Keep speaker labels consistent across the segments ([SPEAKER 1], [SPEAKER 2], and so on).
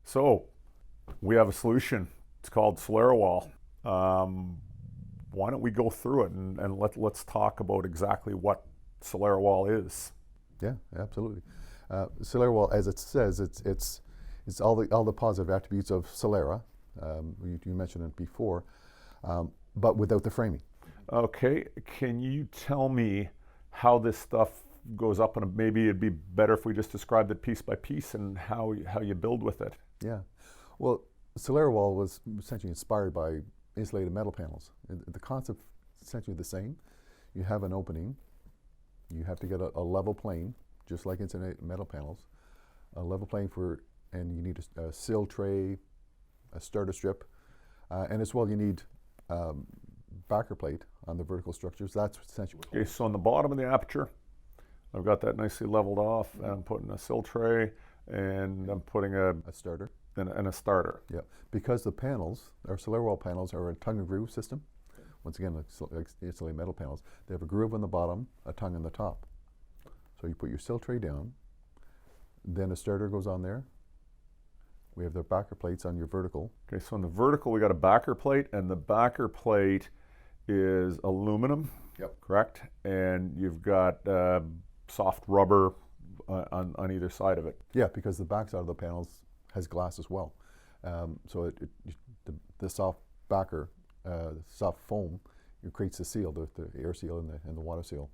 [SPEAKER 1] So we have a solution. It's called SoleraWall. Why don't we go through it and let's talk about exactly what SoleraWall is.
[SPEAKER 2] Yeah, absolutely. SoleraWall, as it says, it's all the positive attributes of Solera. You mentioned it before, but without the framing.
[SPEAKER 1] Okay, can you tell me how this stuff goes up? And maybe it'd be better if we just described it piece by piece and how you build with it.
[SPEAKER 2] Yeah, well, SoleraWall was essentially inspired by insulated metal panels. The concept is essentially the same. You have an opening. You have to get a level plane, just like insulated metal panels. A level plane and you need a sill tray, a starter strip, and as well you need backer plate on the vertical structures. That's essentially what.
[SPEAKER 1] Okay, so on the bottom of the aperture, I've got that nicely leveled off, and I'm putting a sill tray, and I'm putting a
[SPEAKER 2] starter.
[SPEAKER 1] And a starter.
[SPEAKER 2] Yeah, because the panels, our SoleraWall panels, are a tongue and groove system. Once again, like insulated metal panels, they have a groove on the bottom, a tongue on the top. So you put your sill tray down, then a starter goes on there. We have the backer plates on your vertical.
[SPEAKER 1] Okay, so on the vertical we got a backer plate, and the backer plate is aluminum.
[SPEAKER 2] Yep.
[SPEAKER 1] Correct? And you've got soft rubber on either side of it.
[SPEAKER 2] Yeah, because the backside of the panels has glass as well. So the soft backer, soft foam, it creates the seal, the air seal and the water seal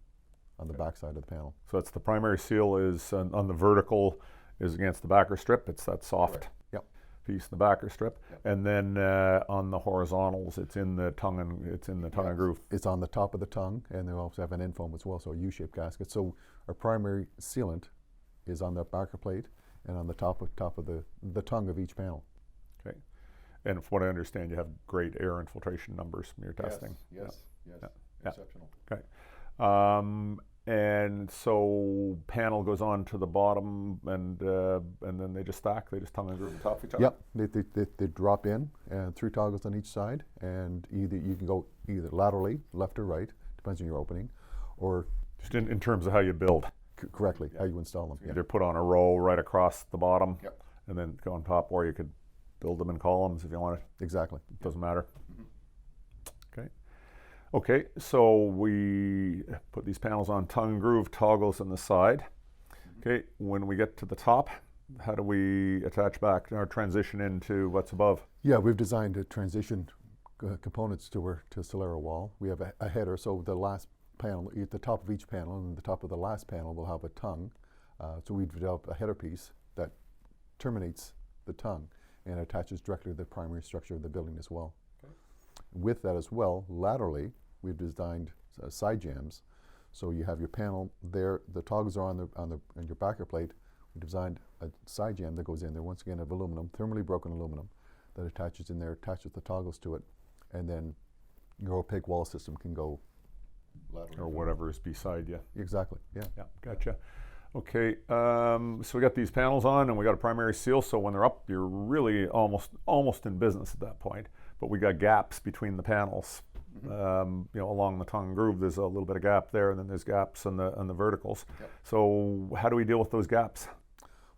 [SPEAKER 2] on the backside of the panel.
[SPEAKER 1] So it's the primary seal is on the vertical is against the backer strip. It's that soft piece in the backer strip, and then on the horizontals, it's in the tongue and groove.
[SPEAKER 2] It's on the top of the tongue, and they also have an end foam as well, so a U-shaped gasket. So our primary sealant is on the backer plate and on the top of the tongue of each panel.
[SPEAKER 1] Okay, and from what I understand, you have great air infiltration numbers from your testing.
[SPEAKER 2] Yes, exceptional.
[SPEAKER 1] Okay, and so panel goes on to the bottom, and then they just stack. They just tongue and groove on top of each other.
[SPEAKER 2] Yep, they drop in, and 3 toggles on each side, and you can go either laterally, left or right, depends on your opening, or
[SPEAKER 1] just in terms of how you build.
[SPEAKER 2] Correctly, how you install them.
[SPEAKER 1] Either put on a row right across the bottom, and then go on top, or you could build them in columns if you wanted.
[SPEAKER 2] Exactly.
[SPEAKER 1] It doesn't matter. Okay, so we put these panels on tongue and groove, toggles on the side. Okay, when we get to the top, how do we attach back or transition into what's above?
[SPEAKER 2] Yeah, we've designed a transition components to SoleraWall. We have a header, so the last panel, at the top of each panel and the top of the last panel will have a tongue. So we've developed a header piece that terminates the tongue and attaches directly to the primary structure of the building as well. Okay. With that as well, laterally, we've designed side jams. So you have your panel there, the toggles are on your backer plate. We designed a side jam that goes in there, once again of aluminum, thermally broken aluminum, that attaches in there, attaches the toggles to it, and then your opaque wall system can go laterally.
[SPEAKER 1] Or whatever is beside you.
[SPEAKER 2] Exactly, yeah.
[SPEAKER 1] Yeah, gotcha. Okay, so we got these panels on, and we got a primary seal, so when they're up, you're really almost in business at that point. But we got gaps between the panels. Along the tongue and groove, there's a little bit of gap there, and then there's gaps on the verticals. Yep. So how do we deal with those gaps?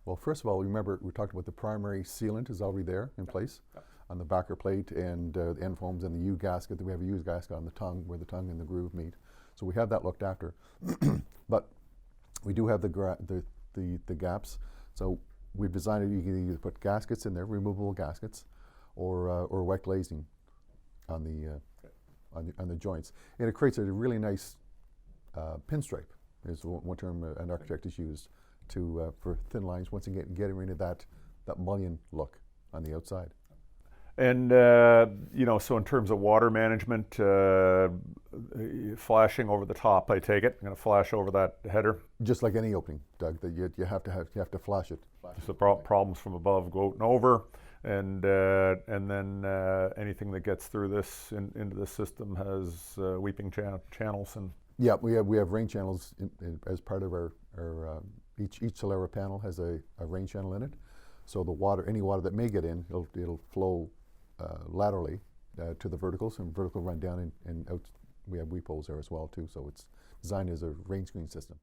[SPEAKER 2] Well, first of all, remember we talked about the primary sealant is already there in place on the backer plate and the end foams and the U gasket. We have a U gasket on the tongue where the tongue and the groove meet. So we have that looked after. But we do have the gaps. So we've designed it. You can either put gaskets in there, removable gaskets, or wet glazing on the joints, and it creates a really nice pinstripe. Is one term an architect has used for thin lines. Once again, getting rid of that mullion look on the outside.
[SPEAKER 1] And so in terms of water management, flashing over the top, I take it. I'm going to flash over that header.
[SPEAKER 2] Just like any opening, Doug, that you have to flash it.
[SPEAKER 1] So problems from above go out and over, and then anything that gets through this into the system has weeping channels and.
[SPEAKER 2] Yeah, we have rain channels as part of our each Solera panel has a rain channel in it. So any water that may get in, it'll flow laterally to the verticals, and vertical run down and out. We have weep holes there as well too. So it's designed as a rain screen system.